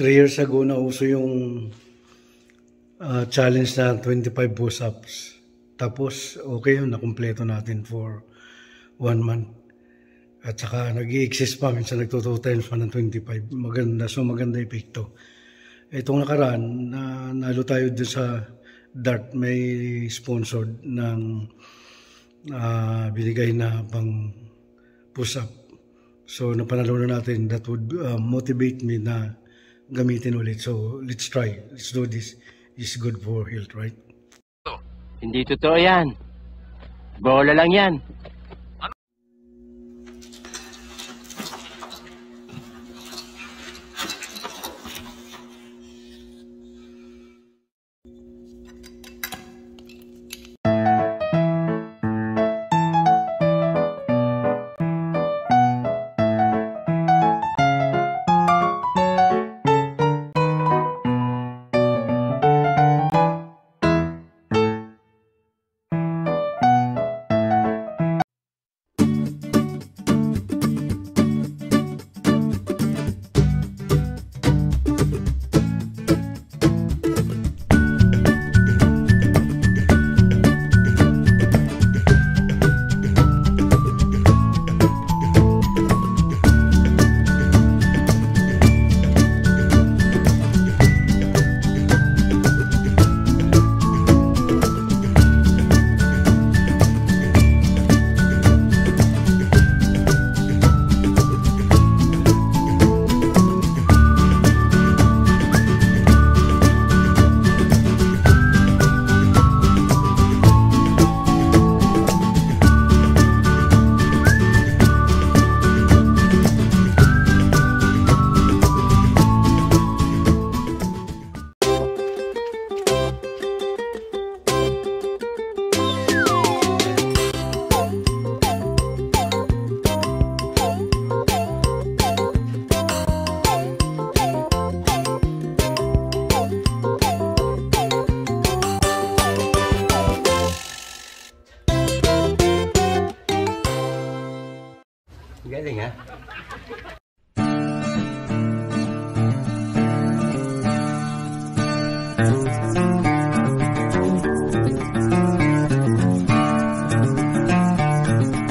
3 years ago na uso yung challenge na 25 push-ups. Tapos okay yun, nakumpleto natin for 1 month. At saka nag-i-exist pa, minsan nagto 2 times pa ng 25. Maganda, so maganda epekto. Itong nakaraan, nalo tayo dun sa DART, may sponsored ng binigay na pang push-up. So napanalo na natin, that would motivate me na gamitin ulit. So let's try, let's do this. It's good for health, right? Hindi totoo yan. Bola lang yan. Galing ha?